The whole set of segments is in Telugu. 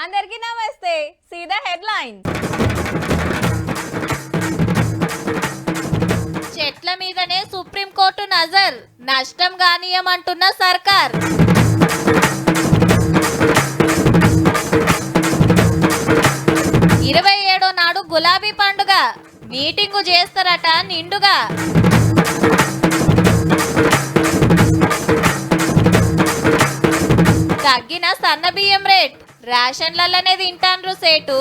అందరికీ నమస్తే. సీదా హెడ్లైన్స్. చెట్ల మీదనే సుప్రీంకోర్టు నజర్, నష్టం గానీయమంటున్న సర్కార్. ఇరవై ఏడో నాడు గులాబీ పండుగ, మీటింగు చేస్తారట నిండుగా. తగ్గిన సన్న బియ్యం రేట్, రేషన్లనే తింటాన్రు సేటు.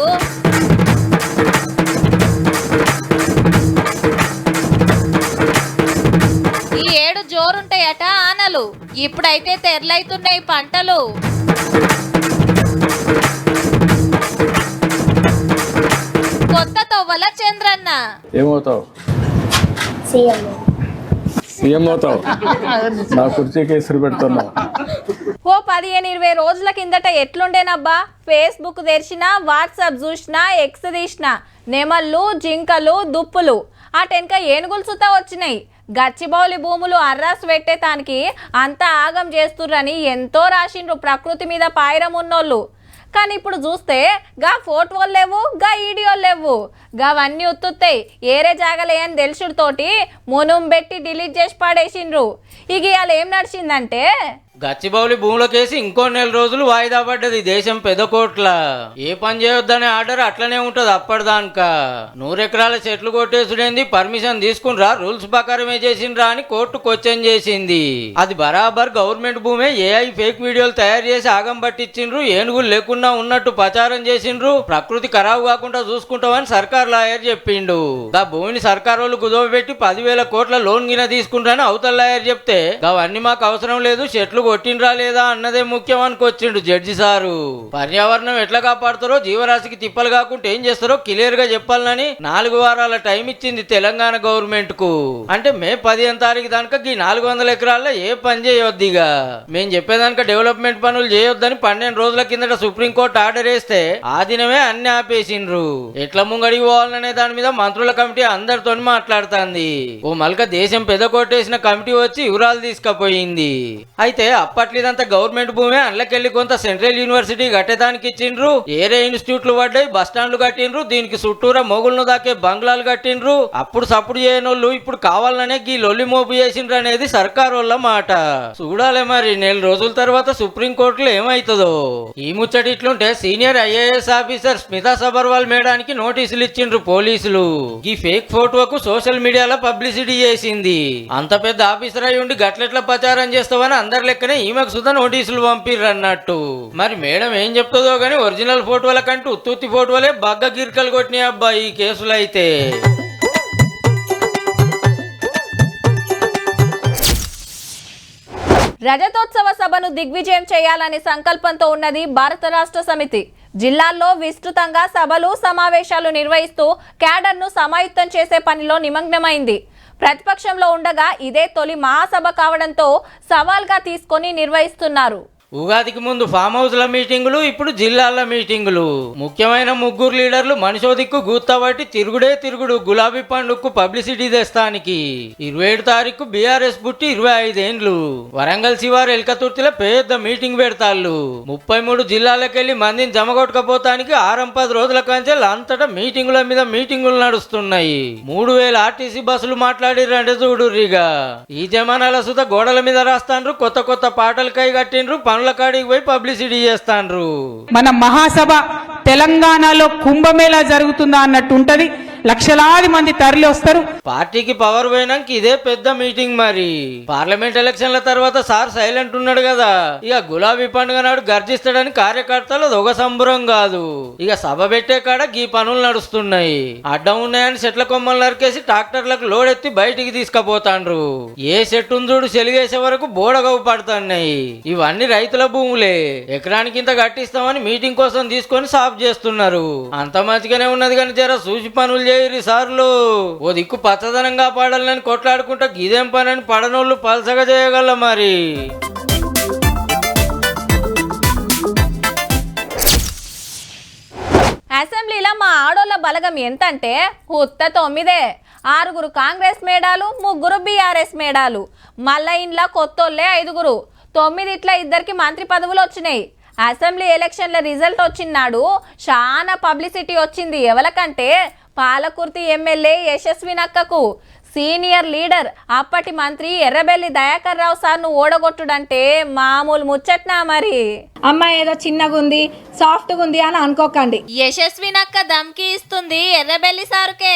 ఈ ఏడు జోరుంటాయట ఆనలు, ఇప్పుడైతే తెరలైతున్నాయి పంటలు. కొత్త తొవ్వల చంద్రన్న ఏమవుతావు? సీఎం అవుతావు. నా కుర్చీకి ఇసురు పెడుతున్నావు. ఓ 15-20 రోజుల కిందట ఎట్లుండేనబ్బా? ఫేస్బుక్ తెరిచినా, వాట్సాప్ చూసినా, ఎక్స్ తీసినా నెమళ్ళు, జింకలు, దుప్పులు, అటెనక ఏనుగులు సుతా వచ్చినాయి. గచ్చిబౌలి భూములు అర్రాసు పెట్టేతానికి అంతా ఆగం చేస్తుర్రని ఎంతో రాసిండ్రు ప్రకృతి మీద పాయిరం ఉన్నోళ్ళు. కానీ ఇప్పుడు చూస్తే గా ఫోటోలు లేవు, గా వీడియోలు లేవు, గావన్నీ ఉత్తుతాయి. ఏరే జాగలే అని తెలుసుడుతోటి మునుం పెట్టి డిలీట్ చేసి పాడేసిండ్రు. ఇక ఇవాళ ఏం నడిచిందంటే, గచ్చిబౌలి భూములకేసి ఇంకో 4 రోజులు వాయిదా పడ్డది దేశం పెదకోట్ల. ఏ పని చేయొద్దనే ఆర్డర్ అట్లనే ఉంటది అప్పటిదాకా. 100 ఎకరాల చెట్లు కొట్టేసుడేంది, పర్మిషన్ తీసుకునిరా, రూల్స్ ప్రకారమే చేసిండ్రా అని కోర్టు క్వశ్చన్ చేసింది. అది బరాబర్ గవర్నమెంట్ భూమే. ఏఐ ఫేక్ వీడియోలు తయారు చేసి ఆగం పట్టించిండ్రు, ఏనుగులు లేకుండా ఉన్నట్టు ప్రచారం చేసిండ్రు, ప్రకృతి ఖరాబు కాకుండా చూసుకుంటామని సర్కార్ లాయర్ చెప్పిండు. ఆ భూమిని సర్కార్ వాళ్ళు కుదవబెట్టి 10,000 కోట్ల లోన్ గిన తీసుకుంటారని అవతల లాయర్ చెప్తే, అవన్నీ మాకు అవసరం లేదు, చెట్లు కొట్టిండ్రా లేదా అన్నదే ముఖ్యం అనుకొచ్చిండు జడ్జి సారు. పర్యావరణం ఎట్లా కాపాడుతారో, జీవరాశికి తిప్పలు కాకుండా ఏం చేస్తారో క్లియర్ గా చెప్పాలని 4 వారాల టైం ఇచ్చింది తెలంగాణ గవర్నమెంట్ కు. అంటే మే 15 తారీఖు దాకా ఈ 400 ఎకరాల్లో ఏ పని చేయొద్దిగా. మేము చెప్పేదానిక డెవలప్మెంట్ పనులు చేయొద్దని 12 రోజుల కిందట సుప్రీంకోర్టు ఆర్డర్ వేస్తే ఆ దినమే అన్ని ఆపేసిండ్రు. ఎట్లా ముంగడికి పోవాలనే దాని మీద మంత్రుల కమిటీ అందరితో మాట్లాడుతుంది. ఓ మల్క దేశం పెదకొట్టేసిన కమిటీ వచ్చి వివరాలు తీసుకుపోయింది. అయితే అప్పట్లో ఇదంతా గవర్నమెంట్ భూమే. అందులోకెళ్ళి కొంత సెంట్రల్ యూనివర్సిటీ కట్టేదానికి ఇచ్చిండ్రు, ఏరే ఇన్స్టిట్యూట్లు పడ్డాయి, బస్ స్టాండ్లు కట్టిండ్రు, దీనికి చుట్టూరా మొగుళ్ళను దాకే బంగ్లాలు కట్టిండ్రు. అప్పుడు సప్పుడు చేయనోళ్ళు ఇప్పుడు కావాలనే గీ లొల్లి మోపు చేసిండ్రు అనేది సర్కార్ వాళ్ళ మాట. చూడాలి మరి 4 రోజుల తర్వాత సుప్రీంకోర్టులో ఏమైతుందో. ఈ ముచ్చటి ఇట్లుంటే senior IAS officer Smita Sabharwal మేడానికి నోటీసులు ఇచ్చిండ్రు పోలీసులు. ఈ ఫేక్ ఫోటోకు సోషల్ మీడియాలో పబ్లిసిటీ చేసింది. అంత పెద్ద ఆఫీసర్ అయి ఉండి గట్లెట్లా ప్రచారం చేస్తావని అందరి లెక్కనే ఈమెకు సుధా నోటీసులు పంపిర్రు అన్నట్టు. మరి మేడం ఏం చెప్తుందో గానీ ఒరిజినల్ ఫోటోల కంటూ ఉత్తుత్తి ఫోటోలే బగ్గ గిరికలు కొట్టినాయి అబ్బా ఈ కేసులు. అయితే రజతోత్సవ సభను దిగ్విజయం చేయాలనే సంకల్పంతో ఉన్నది భారత రాష్ట్ర సమితి. జిల్లాల్లో విస్తృతంగా సభలు, సమావేశాలు నిర్వహిస్తూ క్యాడర్ను సమాయుత్తం చేసే పనిలో నిమగ్నమైంది. ప్రతిపక్షంలో ఉండగా ఇదే తొలి మహాసభ కావడంతో సవాల్గా తీసుకొని నిర్వహిస్తున్నారు. ఉగాదికి ముందు ఫామ్ హౌస్ల మీటింగులు, ఇప్పుడు జిల్లాల మీటింగులు. ముఖ్యమైన 3 లీడర్లు మనిషో దిక్కు గూత్తబట్టి తిరుగుడే తిరుగుడు గులాబీ పండుగకు పబ్లిసిటీ తెస్తానికి. 27 తారీఖు బీఆర్ఎస్ పుట్టి 25 ఏండ్లు. వరంగల్ శివారు ఎల్కతుర్తిలో పెద్ద మీటింగ్ పెడతాళ్ళు. 33 జిల్లాలకెళ్లి మందిని జమగొట్టకపోతానికి 6-10 రోజుల కంచెలు అంతటా మీటింగుల మీద మీటింగులు నడుస్తున్నాయి. 3000 ఆర్టీసీ బస్సులు మాట్లాడిరంటే చూడుర్రిగా. ఈ జమానాల సుత గోడల మీద రాస్తాండ్రు, కొత్త కొత్త పాటలు కై కట్టిండ్రు, కాడికి పోయి పబ్లిసిటీ చేస్తాండ్రు. మన మహాసభ తెలంగాణలో కుంభమేళా జరుగుతుందా అన్నట్టు ఉంటది. లక్షలాది మంది తరలి వస్తారు. పార్టీకి పవర్ పోయినాక ఇదే పెద్ద మీటింగ్. మరి పార్లమెంట్ ఎలక్షన్ల తర్వాత సార్ సైలెంట్ ఉన్నాడు కదా, ఇక గులాబీ పండుగ నాడు గర్జిస్తాడని కార్యకర్తలు ఒక సంబరం కాదు. ఇక సభ పెట్టే కాడ గీ పనులు నడుస్తున్నాయి. అడ్డం ఉన్నాయని చెట్ల కొమ్మలు నరికేసి ట్రాక్టర్లకు లోడ్ ఎత్తి బయటికి తీసుకుపోతాండ్రు. ఏ చెట్టు చూడు చెలిగేసే వరకు బోడగవు పడుతున్నాయి. ఇవన్నీ రైతుల భూములే. ఎకరానికి ఇంత కట్టిస్తామని మీటింగ్ కోసం తీసుకొని సాఫ్ చేస్తున్నారు. అంత మంచిగానే ఉన్నది కానీ జర చూసి పనులు సార్లు. ఓ దిక్కు పచ్చదనం కాపాడాలని కొట్లాడుకుంటా గిదేం పని అని పడనోళ్ళు పలసగా చేయగల. మరి అసెంబ్లీలో మా ఆడోళ్ళ బలగం ఎంతంటే ఉత్త 9. 6 కాంగ్రెస్ మేడాలు, 3 బీఆర్ఎస్ మేడాలు, మళ్ళా ఇంట్లో కొత్తోళ్ళే 5. 9 2 మంత్రి పదవులు వచ్చినాయి. అసెంబ్లీ ఎలక్షన్ల రిజల్ట్ వచ్చినాడు చాలా పబ్లిసిటీ వచ్చింది ఎవరికంటే పాలకుర్తి ఎమ్మెల్యే యశస్వినక్కకు. సీనియర్ లీడర్ అప్పటి మంత్రి ఎర్రబెల్లి దయాకర్ రావు సార్ను ఓడగొట్టుడంటే మామూలు ముచ్చట్నా మరి. అమ్మాయి ఏదో చిన్నగా ఉంది సాఫ్ట్గా ఉంది అని అనుకోకండి. యశస్వినక్క దమ్కి ఇస్తుంది ఎర్రబెల్లి సారుకే.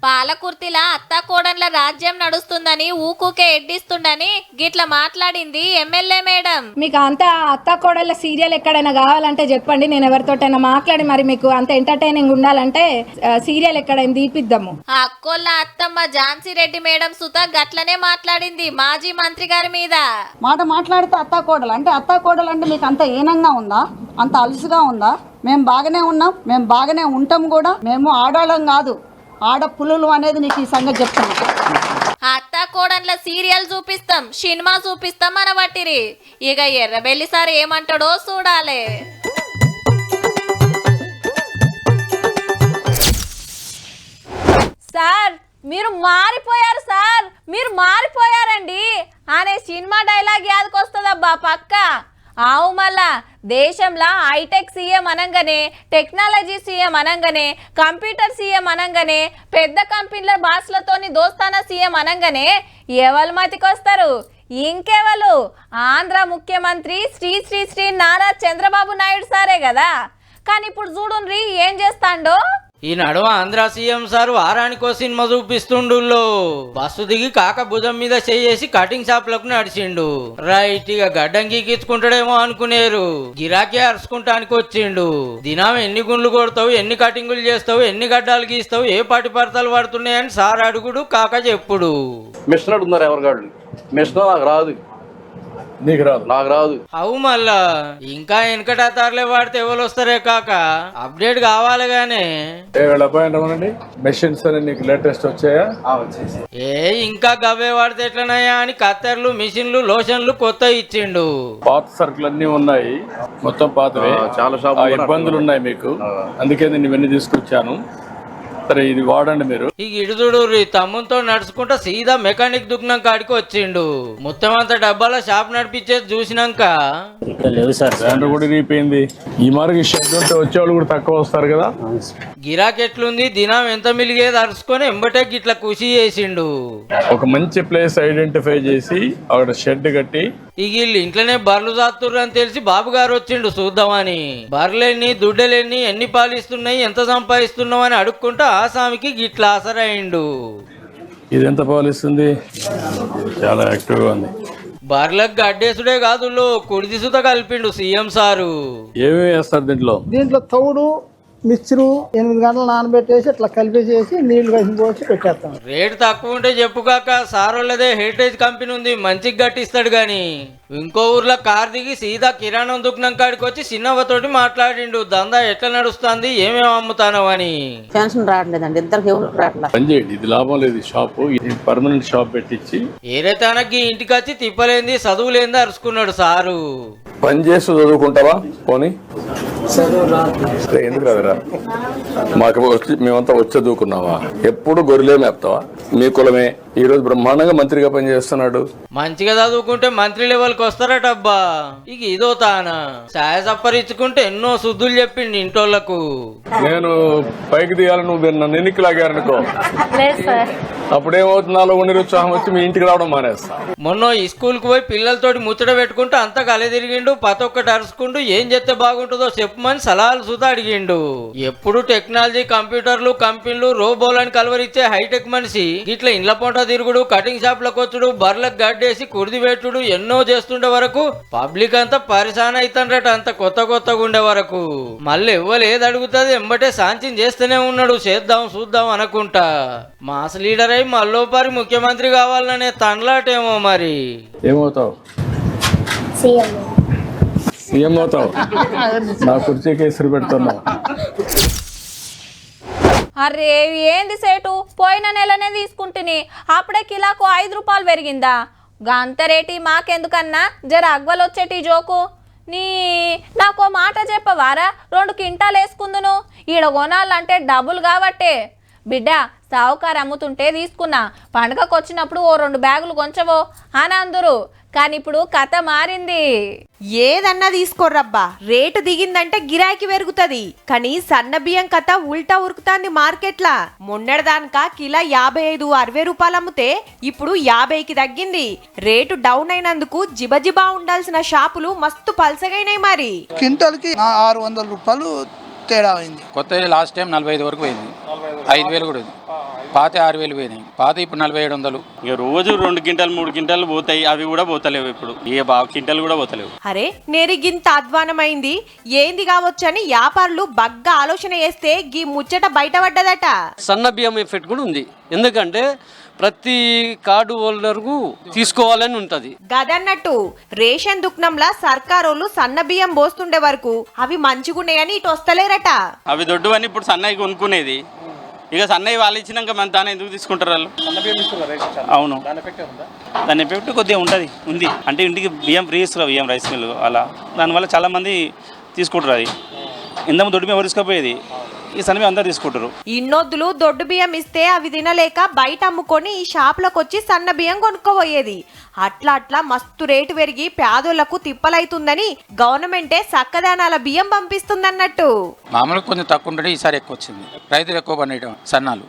పాలకుర్తిలా అత్తాకోడన్ల రాజ్యం నడుస్తుందని ఊకూకే ఎడ్డిస్తుండని గిట్ల మాట్లాడింది ఎమ్మెల్యే మేడం. మీకు అంత అత్త కోడళ్ళ సీరియల్ ఎక్కడైనా కావాలంటే చెప్పండి, నేను ఎవరితోటైనా మాట్లాడి మరి మీకు అంత ఎంటర్టైనింగ్ ఉండాలంటే సీరియల్ ఎక్కడైనా తీపిద్దాము. ఆ అక్కోళ్ళ అత్తమ్మ ఝాన్సీ రెడ్డి మేడం సుత గట్లనే మాట్లాడింది మాజీ మంత్రి గారి మీద. మాట్లాడితే అత్తాకోడలు అంటే మీకు అంత ఈనంగా ఉందా, అంత అలుసుగా ఉందా? మేము బాగానే ఉన్నాం, మేము బాగానే ఉంటాం కూడా. మేము ఆడాళ్ళం కాదు, ఆడపుల్లులు అనేది నీకు ఈ సంగతి చెప్తాను. అత్తా కోడన్ల సీరియల్ చూపిస్తాం, సినిమా చూపిస్తాం అనబట్టిరి. ఇక ఎర్రబెల్లి సార్ ఏమంటాడో చూడాలే. సార్ మీరు మారిపోయారు, సార్ మీరు మారిపోయారండి అనే సినిమా డైలాగ్ యాదకొస్తుందబ్బా పక్క. ఆవు మళ్ళా దేశంలో హైటెక్ సీఎం అనగానే, టెక్నాలజీ సీఎం అనగానే, కంప్యూటర్ సీఎం అనగానే, పెద్ద కంపెనీల బాస్లతోని దోస్తానా సీఎం అనగానే ఎవరు మతికొస్తారు? ఇంకెవరు? ఆంధ్ర ముఖ్యమంత్రి శ్రీ శ్రీ శ్రీ నారా చంద్రబాబు నాయుడు సారే కదా. కానీ ఇప్పుడు చూడుండ్రి ఏం చేస్తాండో. ఈ నడుమ ఆంధ్ర సీఎం సార్ వారానికో సినిమా చూపిస్తుండుల్లో. బస్సు దిగి కాక భుజం మీద చేసి కటింగ్ షాప్లకు నడిచిండు. రైట్, ఇక గడ్డం గీకించుకుంటాడేమో అనుకునేరు. గిరాకీ అరుచుకుంటానికి వచ్చిండు. దినం ఎన్ని గుండ్లు కొడతావు, ఎన్ని కటింగులు చేస్తావు, ఎన్ని గడ్డాలు గీస్తావు, ఏ పాటి పడతలు పడుతున్నాయని సార్ అడుగుడు, కాక చెప్పుడు. మిషన్ ఉన్నారు ఎవరికాడు మిషన్ నాకు రాదు, నీకు రాదు, నాకు రాదు. అవు మళ్ళా ఇంకా వెనకట తారలే వాడితే ఎవరు వస్తారే కాక అప్డేట్ కావాలి గానే. మెషిన్స్ అని నీకు లేటెస్ట్ వచ్చాయా? ఇంకా గవ్వే వాడితే ఎట్లనయ్యా అని కత్తెర్లు, మిషన్లు, లోషన్లు కొత్త ఇచ్చిండు. పాత సరుకులు అన్ని ఉన్నాయి, మొత్తం పాతవే. చాలా షాపులు ఇబ్బందులు ఉన్నాయి మీకు, అందుకే నేను ఇవన్నీ తీసుకొచ్చాను. సరే ఇది వాడండి మీరు. ఈ ఇడుదుడు తమ్ముతో నడుచుకుంటా సీదా మెకానిక్ దుకాణం కాడికి వచ్చిండు. మొత్తం అంత డబ్బాల షాప్ నడిపించేది చూసినాక కూడా రీపోయింది. ఈ మార్గ షెడ్ ఉంటే వచ్చేవాళ్ళు కూడా తక్కువ వస్తారు కదా. గిరాక్ ఎట్లుంది, దినం ఎంత మిలిగేది అరుచుకొని ఎంబటే గిట్ల కృషి చేసిండు. ఒక మంచి ప్లేస్ ఐడెంటిఫై చేసి అక్కడ షెడ్ కట్టి, ఇక వీళ్ళు ఇంట్లోనే బర్రెలు చాతుర్రు అని తెలిసి బాబు గారు వచ్చిండు చూద్దామని. బర్రెలెన్ని, దుడ్డలెన్ని, ఎన్ని పాలిస్తున్నాయి, ఎంత సంపాదిస్తున్నావు అని అడుక్కుంటా ఆసామికి గిట్ల ఆసరైండు. ఇది ఎంత పాలిస్తుంది? చాలా యాక్టివ్ గా ఉంది. బర్రెలకు గడ్డేసుడే కాదు, కుడిదిసుతో కలిపిండు సీఎం సారు. ఏమేమి వేస్తారు దీంట్లో తౌడు, మిక్చరు 8 గంటలు నానబెట్టేసి ఇట్లా కలిపేసేసి నీళ్లు కలిసి పోసి పెట్టేస్తాం. రేటు తక్కువ ఉంటే చెప్పుకాక సారోళ్ళదే హెరిటేజ్ కంపెనీ ఉంది, మంచిగా గట్టిస్తాడు గాని. ఇంకో ఊర్లో కార్ దిగి సీదా కిరాణం దుకాణం కాడికి వచ్చి చిన్నవ్వతోటి మాట్లాడిండు. దందా ఎట్లా నడుస్తుంది, ఏమేమి అమ్ముతానో అని. పెన్షన్ రావట్లేదండి, ఇద్దరికి రావట్లేదు. పని చేయండి, ఇది లాభం లేదు. షాపు పర్మనెంట్ షాప్ పెట్టించి ఏరే తనకి ఇంటికి వచ్చి తిప్పలేంది, చదువులేంది అరుచుకున్నాడు సారు. పని చేస్తూ చదువుకుంటావా? పోనీ ఎందుకు రాదురా? మాకు మేమంతా వచ్చి చదువుకున్నావా? ఎప్పుడు గొర్రెలే మేపుతావా? మీ కులమే ఈ రోజు బ్రహ్మాండంగా మంత్రిగా పనిచేస్తున్నాడు. మంచిగా చదువుకుంటే మంత్రి లెవెల్కి వస్తారటబ్బా. ఇక ఇదో తానా సాయ సప్పరించుకుంటే ఎన్నో శుద్ధులు చెప్పిండు ఇంటోళ్లకు. నేను పైకి దిగాలి, నువ్వు నన్ను ఎన్నికి లాగారనుకో, అప్పుడేమవుతుంది? నాలో నిరుత్సాహం వచ్చి మీ ఇంటికి రావడం మానేస్తా. మొన్న ఈ స్కూల్ కు పోయి పిల్లలతోటి ముచ్చట పెట్టుకుంటూ అంతా కలే తిరిగిండు. ప్రతి ఒక్కటి అరుచుకుంటూ ఏం చేస్తే బాగుంటుందో చెప్పమని సలహాలు సుతా అడిగిండు. ఎప్పుడు టెక్నాలజీ, కంప్యూటర్లు, కంపెనీలు, రోబోలని కలవరిచ్చే హైటెక్ మనిషి ఇట్లా ఇండ్ల పొంట తిరుగుడు, కటింగ్ షాప్ లకు వచ్చుడు, బర్లకు గడ్డేసి కుడిది పెట్టుడు ఎన్నో చేస్తుండే వరకు పబ్లిక్ అంతా పరిశాన్ అవుతాండ్రట. అంత కొత్తగా ఉండే వరకు మళ్ళీ ఎవ్వరు ఏది అడుగుతుంది ఎంబటే సాంచిన్ చేస్తూనే ఉన్నాడు. చేద్దాం చూద్దాం అనుకుంటా. మాస్ లీడర్ అయి మళ్ళోపారి ముఖ్యమంత్రి కావాలనే తండ్లాటేమో మరి. ఏమవుతావు? సీఎం అవుతావు. నా కుర్చీకి ఎసురు పెడుతున్నావు. అరే ఏంది సేటు, పోయిన నెలనే తీసుకుంటుని అప్పుడే కిలాకు 5 రూపాయలు పెరిగిందా? గంత రేటి మాకెందుకన్నా, జర అగ్వలు వచ్చేటి జోకు. నాకో మాట చెప్పవారా? 2 క్వింటాలు వేసుకుందును. ఈడ కొనాలంటే డబ్బులు కాబట్టే. బిడ్డ సావుకారు అమ్ముతుంటే తీసుకున్నా, పండగకు వచ్చినప్పుడు ఓ 2 బ్యాగులు కొంచవో అని అందరు. కానీ ఇప్పుడు కథ మారింది. ఏదన్నా తీసుకోర్రబ్బా, రేటు దిగిందంటే గిరాకీ పెరుగుతుంది. కానీ సన్న బియ్యం కథ ఉల్టా ఉరుకుతాంది మార్కెట్లా. మొన్నటిదానిక కిలో 55-60 రూపాయలు అమ్మితే ఇప్పుడు 50కి తగ్గింది. రేటు డౌన్ అయినందుకు జిబజిబా ఉండాల్సిన షాపులు మస్తు పల్సగైనాయి. మరి క్వింటల్కి 600 రూపాయలు తేడా అయింది. కొత్త లాస్ట్ టైం 45 వరకు పోయింది, 5,000 కూడా ఉంది. పాత 6,000 పోయినాయి, పాత ఇప్పుడు 4700. ఇక రోజు 2 క్వింటాలు 3 క్వింటాలు పోతాయి, అవి కూడా పోతలేవు. ఇప్పుడు ఏ క్వింటాలు కూడా పోతలేవు. అరే నేరిగింత అధ్వానమైంది ఏంది కావచ్చని వ్యాపారులు బగ్గా ఆలోచన చేస్తే గీ ముచ్చట బయటపడ్డదట. సన్న బియ్యం ఎఫెక్ట్ కూడా ఉంది, ఎందుకంటే ప్రతి కార్డు హోల్డర్కు తీసుకోవాలని ఉంటది. గదన్నట్టు రేషన్ దుకాణంలా సర్కారోళ్ళు సన్న బియ్యం పోస్తుండే వరకు అవి మంచిగున్నాయని ఇటు వస్తలేరట. అవి దొడ్డు అని ఇప్పుడు సన్నయ్య కొనుక్కునేది. ఇక సన్నయ్య వాళ్ళు ఇచ్చినాక మన తానే ఎందుకు తీసుకుంటారు వాళ్ళు? అవును, దాని ఎఫెక్ట్ కొద్దిగా ఉంది. అంటే ఇంటికి బియ్యం ఫ్రీ ఇస్తారు, బియ్యం రైస్ మిల్ అలా. దానివల్ల చాలా మంది తీసుకుంటారు. అది ఇంతకు దొడ్డు బియ్యం తీసుకపోయేది, ఈ సన్న బియ్యం అందరు తీసుకుంటారు. ఇన్నొద్దులు దొడ్డు బియ్యం ఇస్తే అవి తినలేక బయట అమ్ముకొని ఈ షాపులకు వచ్చి సన్న బియ్యం కొనుక్కోబోయేది. అట్లా మస్తు రేటు పెరిగి పేదోళ్లకు తిప్పలైతుందని గవర్నమెంటే చక్కదానాల బియ్యం పంపిస్తుందన్నట్టు. మామూలుగా కొంచెం తక్కువ ఉంటే ఈసారి ఎక్కువ వచ్చింది. రైతులు ఎక్కువ పండియడం, సన్నాలు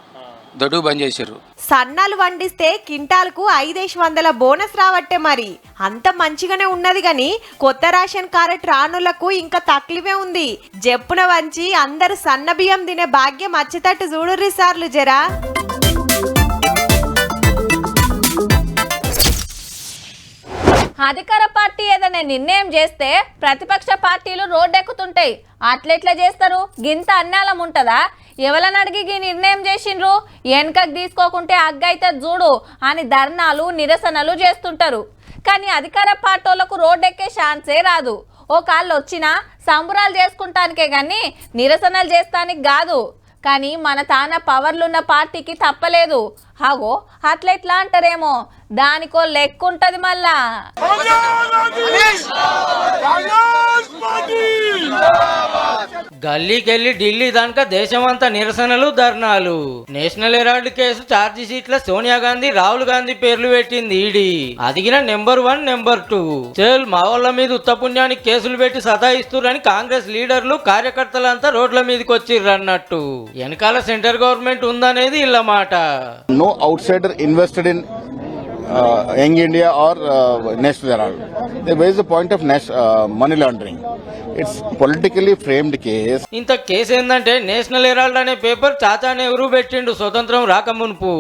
దొడ్డు బంద్ చేసారు. సన్నాలు వండిస్తే కింటాలకు 5,100 బోనస్ రావట్టే. మరి అంత మంచిగానే ఉన్నది గాని కొత్త రేషన్ కార్డు రానులకు ఇంకా తక్లీఫే ఉంది. జప్పున వంచి అందరు సన్న బియ్యం తినే భాగ్యం వచ్చేటట్టు చూడుర్రి సార్లు జరా. అధికార పార్టీ ఏదైనా నిర్ణయం చేస్తే ప్రతిపక్ష పార్టీలు రోడ్డెక్కుతుంటాయి. అట్లెట్లా చేస్తారు? గింత అన్నాలం ఉంటుందా? ఎవరని అడిగి ఈ నిర్ణయం చేసిండ్రు, వెనకకు తీసుకోకుంటే అగ్గైతే చూడు అని ధర్నాలు నిరసనలు చేస్తుంటారు. కానీ అధికార పార్టీలకు రోడ్డెక్కే ఛాన్సే రాదు. ఓ కాళ్ళు వచ్చినా సంబురాలు చేసుకుంటానికే కానీ నిరసనలు చేస్తానికి కాదు. కానీ మన తాన పవర్లున్న పార్టీకి తప్పలేదు. హాగో అట్లెట్లా అంటారేమో, దానికో లెక్కుంటది మళ్ళా. గల్లీకెళ్ళి ఢిల్లీ దానిక దేశమంతా నిరసనలు ధర్నాలు. నేషనల్ హెరాల్డ్ కేసు ఛార్జీ షీట్ల సోనియా గాంధీ రాహుల్ గాంధీ పేర్లు పెట్టింది ఈడీ. అదిగిన నెంబర్ 1 నెంబర్ 2 చెల్ మా వాళ్ళ మీద ఉత్తపుణ్యానికి కేసులు పెట్టి సతాయిస్తురని కాంగ్రెస్ లీడర్లు కార్యకర్తలంతా రోడ్ల మీదకి వచ్చిర్రు అన్నట్టు. వెనకాల సెంటర్ గవర్నమెంట్ ఉందనేది ఇళ్ళ మాట. No outsider invested in Young India or National Herald. Where is the point of money laundering? It's politically framed case. ఇంత కేసు ఏందంటే నేషనల్ హెరాల్డ్ అనే పేపర్ చాచా నెహ్రూ పెట్టిండు స్వతంత్రం రాకమునుపు.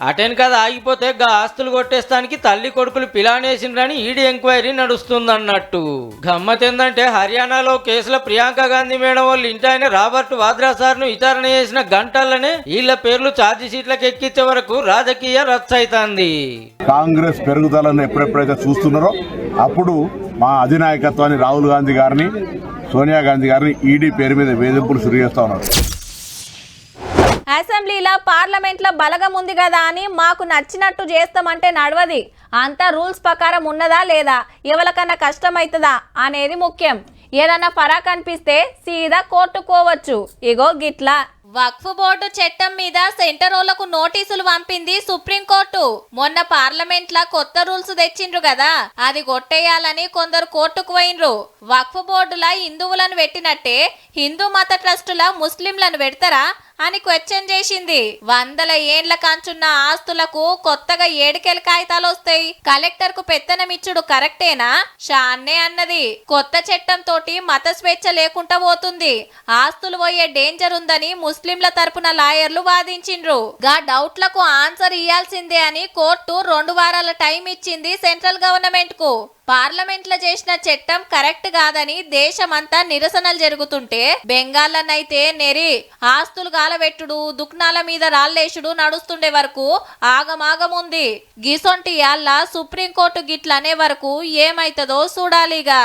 అటెన్ కదా ఆగిపోతే గా ఆస్తులు కొట్టేస్తానికి తల్లి కొడుకులు పిలానేసిండ్రని ఈడీ ఎంక్వైరీ నడుస్తుందన్నట్టు. గమ్మత్ ఏందంటే హర్యానాలో కేసులో ప్రియాంక గాంధీ మేడం వాళ్ళు ఇంటి ఆయన రాబర్ట్ వాద్రా సార్ ను విచారణ చేసిన గంటలనే వీళ్ళ పేర్లు ఛార్జీ షీట్లకు ఎక్కించే వరకు రాజకీయ రచ్చ అవుతుంది. కాంగ్రెస్ పెరుగుదలను ఎప్పుడెప్పుడైతే చూస్తున్నారో అప్పుడు మా అధినాయకత్వాన్ని రాహుల్ గాంధీ గారిని సోనియా గాంధీ గారిని ఈడీ పేరు మీద వేధింపులు శురు చేస్తా ఉన్నారు. అసెంబ్లీలో పార్లమెంట్లో బలగం ఉంది కదా అని మాకు నచ్చినట్టు చేస్తామంటే నడవది. అంతా రూల్స్ ప్రకారం ఉన్నదా లేదా, ఎవరికన్నా కష్టమవుతుందా అనేది ముఖ్యం. ఏదన్నా ఫరాక్ అనిపిస్తే సీదా కోర్టుకోవచ్చు. ఇగో గిట్లా వక్ఫ్ బోర్డు చట్టం మీద సెంటరోళ్లకు నోటీసులు పంపింది సుప్రీంకోర్టు. మొన్న పార్లమెంట్ లా కొత్త రూల్స్ తెచ్చిండ్రు కదా, అది కొట్టేయాలని కొందరు కోర్టుకు పోయినరు. వక్ఫ్ బోర్డులా హిందువులను పెట్టినట్టే హిందూ మత ట్రస్టులా ముస్లింలను పెడతారా అని క్వశ్చన్ చేసింది. 100 ఏండ్ల కాంచున్న ఆస్తులకు కొత్తగా 7 కాగితాలు వస్తాయి. కలెక్టర్ కు పెత్తనమిచ్చుడు కరెక్టేనా? షాన్నే అన్నది. కొత్త చట్టం తోటి మత స్వేచ్ఛ లేకుండా పోతుంది, ఆస్తులు పోయే డేంజర్ ఉందని ముస్లింల తరపున లాయర్లు వాదించిండ్రు. గా డౌట్లకు ఆన్సర్ ఇయ్యాల్సిందే అని కోర్టు 2 వారాల టైం ఇచ్చింది సెంట్రల్ గవర్నమెంట్ కు. పార్లమెంట్ లో చేసిన చట్టం కరెక్ట్ కాదని దేశమంతా నిరసనలు జరుగుతుంటే బెంగాల్లోనైతే నెరి ఆస్తులు గాలబెట్టుడు, దుకాణాల మీద రాళ్లేసుడు నడుస్తుండే వరకు ఆగమాగముంది. గిసొంటి యాళ్ళ సుప్రీంకోర్టు గిట్లనే వరకు ఏమైతుందో చూడాలిగా.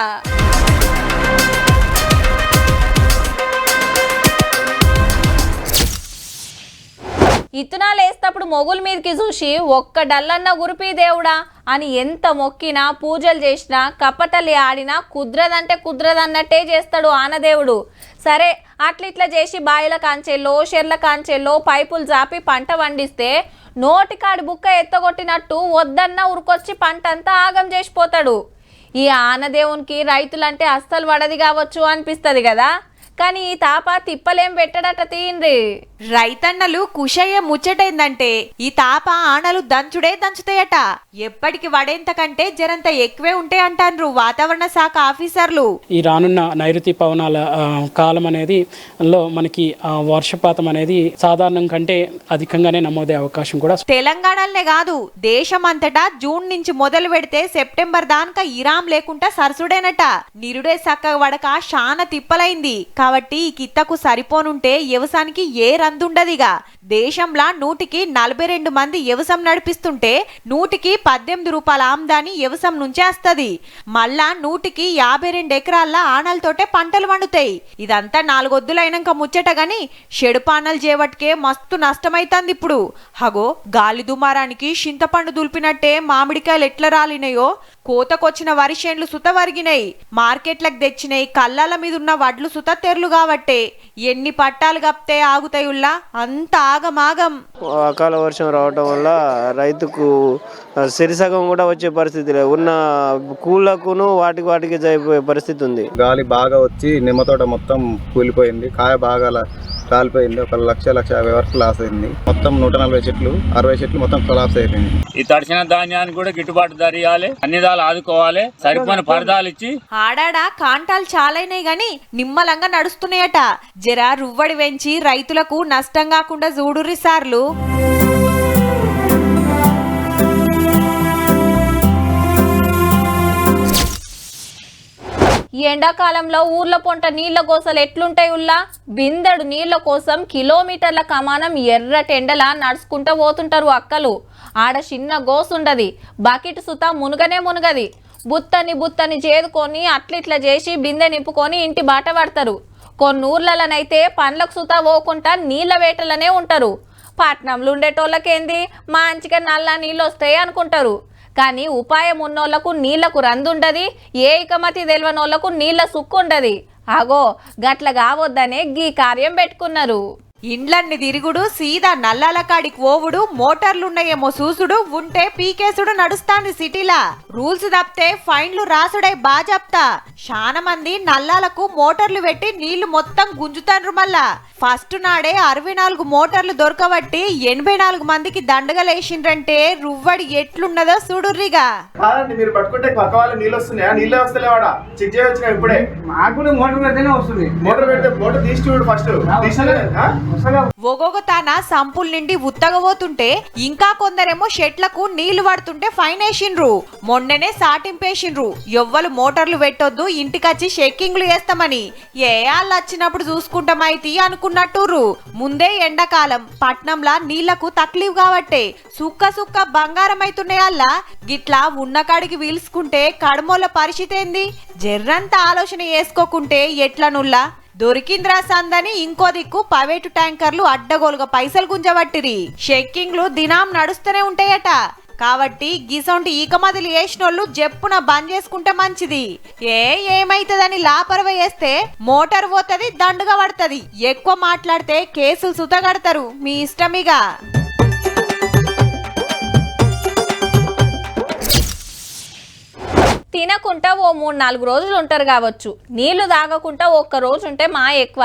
ఇత్తనాలు వేసేటప్పుడు మొగుల మీదకి చూసి ఒక్క డల్లన్న గురిపి దేవుడా అని ఎంత మొక్కినా పూజలు చేసినా కప్పతల్లి ఆడినా కుదరదంటే కుదరదన్నట్టే చేస్తాడు ఆనదేవుడు. సరే అట్లిట్లా చేసి బాయిల కాంచెల్లో షెర్ల కాంచెల్లో పైపులు జాపి పంట పండిస్తే నోటికాడి బుక్క ఎత్తగొట్టినట్టు వద్దన్న ఉరికొచ్చి పంట అంతా ఆగం చేసిపోతాడు. ఈ ఆనదేవునికి రైతులంటే అస్సలు వడది కావచ్చు అనిపిస్తుంది కదా, కానీ ఈ తాప తిప్పలేం పెట్టడట తీయండి. రైతన్నలు కుషయ్య ముచ్చటైందంటే ఈ తాప ఆనలు దంచుడే దంచుతాయట. ఎప్పటికి వడేంత కంటే జరంత ఎక్కువే ఉంటాయి అంటారు వాతావరణ శాఖ ఆఫీసర్లు. ఈ రానున్న నైరుతి పవనాల కాలం అనేది లో మనకి వర్షపాతం అనేది సాధారణం కంటే అధికంగానే నమోదే అవకాశం కూడా. తెలంగాణలోనే కాదు దేశమంతటా జూన్ నుంచి మొదలు పెడితే సెప్టెంబర్ దాకా ఇరాం లేకుండా సరసుడేనట. నిరుడే సక్కగా వడక శాన తిప్పలైంది కాబట్టి ఈ కిత్తకు సరిపోనుంటే వ్యవసాయానికి ఏ రందుండదిగా. దేశంలో 142 మంది వ్యవసాయం నడిపిస్తుంటే 118 రూపాయల ఆమ్దాని వ్యవసాయం నుంచే వస్తుంది. మళ్ళా 152 ఎకరాల ఆనలతోటే పంటలు పండుతాయి. ఇదంతా 4 వద్దులైనాక ముచ్చట గాని షెడుపానలు చేవట్కే మస్తు నష్టమైతుంది ఇప్పుడు. హగో గాలి దుమారానికి చింతపండు దులిపినట్టే మామిడికాయలు ఎట్లా రాలినాయో కోతకొచ్చిన వరి చేన్లు సుత వరిగినాయి. మార్కెట్లకు తెచ్చినాయి కళ్ళాల మీద ఉన్న వడ్లు సుత తెరలు కాబట్టే ఎన్ని పట్టాలు కప్తే ఆగుతాయుల్లా అంత ఆగమాగం. అకాల వర్షం రావటం వల్ల రైతుకు సిరిసగం కూడా వచ్చే పరిస్థితి లేదు. ఉన్న కూలకును వాటికి అయిపోయే పరిస్థితి ఉంది. గాలి బాగా వచ్చి నిమ్మ తోట మొత్తం కూలిపోయింది. కాయ బాగా కాలిపోయింది. 1,50,000 వరకు లాస్ అయింది. మొత్తం 140 చెట్లు 60 చెట్లు మొత్తం కొలాప్స్ అయిపోయింది. ఈ తడిసిన ధాన్యానికి కూడా గిట్టుబాటు ధర ఇవ్వాలి, అన్ని దాలు ఆదుకోవాలి, సరిపోయిన పరదాలు ఇచ్చి. ఆడాడ కాంటాలు చాలైనాయి గాని నిమ్మలంగా నడుస్తున్నాయట. జర రువ్వడి వెంచి రైతులకు నష్టం కాకుండా చూడుర్రి సార్లు. ఈ ఎండాకాలంలో ఊర్ల పొంట నీళ్ల గోసలు ఎట్లుంటాయి ఉల్లా. బిందెడు నీళ్ల కోసం కిలోమీటర్ల కమానం ఎర్రటెండలా నడుచుకుంటూ పోతుంటారు అక్కలు. ఆడ చిన్న గోసుండది, బకెట్ సుత మునుగనే మునుగది. బుత్తని చేదుకొని అట్లిట్లా చేసి బిందె నింపుకొని ఇంటి బాట పడతారు. కొన్ని ఊర్లలోనైతే పండ్లకు సుత పోకుండా నీళ్ల వేటలనే ఉంటారు. పట్నంలో ఉండేటోళ్ళకేంది మంచిగా నల్ల నీళ్ళు వస్తాయి అనుకుంటారు. కానీ ఉపాయం ఉన్నోళ్లకు నీళ్లకు రందుండది, ఏ ఇకమతి తెలియనోళ్లకు నీళ్ల సుక్కుండది. అగో గట్ల కావద్దనే గీ కార్యం పెట్టుకున్నారు. ఇండ్లన్ని తిరుగుడు సీదా నల్లాల కాడికి ఓవుడు మోటార్లున్నాయేమో చూసుడు ఉంటే పీకేసుడు నడుస్తాంది సిటీలా. రూల్స్ తప్పితే ఫైన్లు రాసుడై బాజాప్తా. చాలా మంది నల్లాలకు మోటార్లు పెట్టి నీళ్లు మొత్తం గుంజుతాండ్రు. మళ్ళా ఫస్ట్ నాడే 64 మోటార్లు దొరకబట్టి 84 మందికి దండగలేసిండ్రంటే రువ్వడి ఎట్లున్నదో చూడుర్రిగా. కాదండి మీరు పట్టుకుంటే పక్క వాళ్ళు నీళ్ళు వస్తున్నాయా? నీళ్ళే వస్తలేవాడా? చెక్ చేయొచ్చిన ఇప్పుడే. మాకు మోటార్ పెడితేనే వస్తుంది. మోటార్ పెడితే మోటార్ తీసి చూడు ఫస్ట్. ఒగొగ తాన సంపుల్ నిండి ఉత్తగబోతుంటే ఇంకా కొందరేమో షెట్లకు నీళ్లు పడుతుంటే ఫైన్ వేసిండ్రు. మొన్ననే సాటింపేసిండ్రు ఎవ్వరు మోటార్లు పెట్టొద్దు ఇంటికొచ్చి షెక్కింగ్లు వేస్తామని. ఏ వాళ్ళు వచ్చినప్పుడు చూసుకుంటామైతి అనుకున్నట్టుర్రు. ముందే ఎండాకాలం పట్నంలా నీళ్లకు తక్లీఫ్ కాబట్టే సుక్క బంగారం అవుతున్నాయల్లా. గిట్లా ఉన్న కాడికి వీల్చుకుంటే కడమోళ్ళ పరిస్థితి ఏంది? జర్రంత ఆలోచన వేసుకోకుంటే ఎట్లనుల్లా. దొరికింద్రా సందని ఇంకో దిక్కు ప్రైవేటు ట్యాంకర్లు అడ్డగోలుగా పైసలు గుంజబట్టిరి. షెక్కింగ్లు దినాం నడుస్తూనే ఉంటాయట. కాబట్టి గిసొంటి ఈకమదులు వేసినోళ్ళు జప్పున బంద్ చేసుకుంటే మంచిది. ఏమైతుందని లాపరవ వేస్తే మోటార్ పోతుంది, దండుగా పడుతుంది. ఎక్కువ మాట్లాడితే కేసులు సుతగడతారు. మీ ఇష్టమిగా. తినకుండా ఓ 3-4 రోజులు ఉంటారు కావచ్చు. నీళ్లు తాగకుండా ఒక్క రోజు ఉంటే మా ఎక్కువ.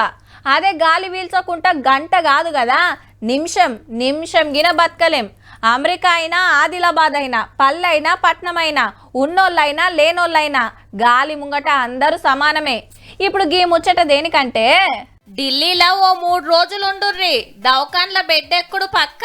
అదే గాలి పీల్చకుండా గంట కాదు కదా, నిమిషం గిన బతకలేం. అమెరికా అయినా ఆదిలాబాద్ అయినా పల్లెైనా పట్నమైనా ఉన్నోళ్ళైనా లేనోళ్ళైనా గాలి ముంగట అందరూ సమానమే. ఇప్పుడు గీ ముచ్చట దేనికంటే ఢిల్లీలో ఓ 3 రోజులు ఉండుర్రి. దవాఖాన్ల బెడ్ ఎక్కుడు పక్క.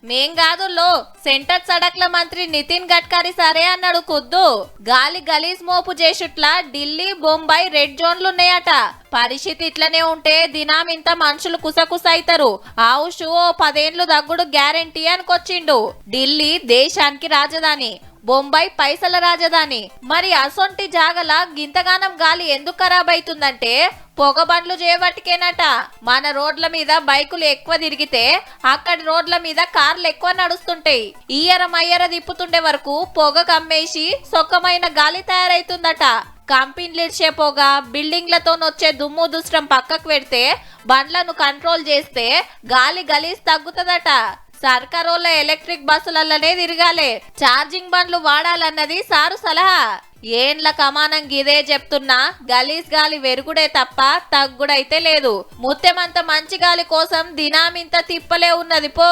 మేం కాదుల్లో సెంటర్ సడక్ల మంత్రి నితిన్ గడ్కరీ సరే అన్నాడు కుద్దు. గాలి గలీజ్ మోపు చేసుట్లా ఢిల్లీ బొంబాయి రెడ్ జోన్లున్నాయట. పరిస్థితి ఇట్లనే ఉంటే దినాం ఇంత మనుషులు కుసకుస అవుతారు. ఆవుషు ఓ 10 ఏండ్లు దగ్గుడు గ్యారెంటీ అనుకొచ్చిండు. ఢిల్లీ దేశానికి రాజధాని. బొంబాయి పైసల రాజధాని. మరి అసొంటి జాగల గింతగానం గాలి ఎందుకు ఖరాబ్ అవుతుందంటే పొగ బండ్లు చేయబట్టికేనట. మన రోడ్ల మీద బైకులు ఎక్కువ తిరిగితే అక్కడి రోడ్ల మీద కార్లు ఎక్కువ నడుస్తుంటాయి. ఇయ్యర తిప్పుతుండే వరకు పొగ కమ్మేసి సొక్కమైన గాలి తయారైతుందట. కంపెనీలు ఇడ్చే పొగ, బిల్డింగ్లతో వచ్చే దుమ్ము దుష్టం పక్కకు పెడితే బండ్లను కంట్రోల్ చేస్తే గాలి గలీజ్ తగ్గుతుందట. సర్కారోళ్ళ ఎలక్ట్రిక్ బస్సులల్లనే తిరగాలి, ఛార్జింగ్ బండ్లు వాడాలన్నది సారు సలహా. ఏండ్ల కమానం గిదే చెప్తున్నా, గలీజ్ గాలి వెరుగుడే తప్ప తగ్గుడైతే లేదు. ముత్తెమంత మంచి గాలి కోసం దినామింత తిప్పలే ఉన్నది పో.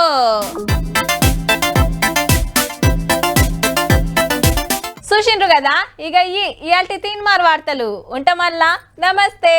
చూసిండ్రు కదా, ఇక ఇయాల్టి తీన్మార్ వార్తలు ఉంటామల్లా. నమస్తే.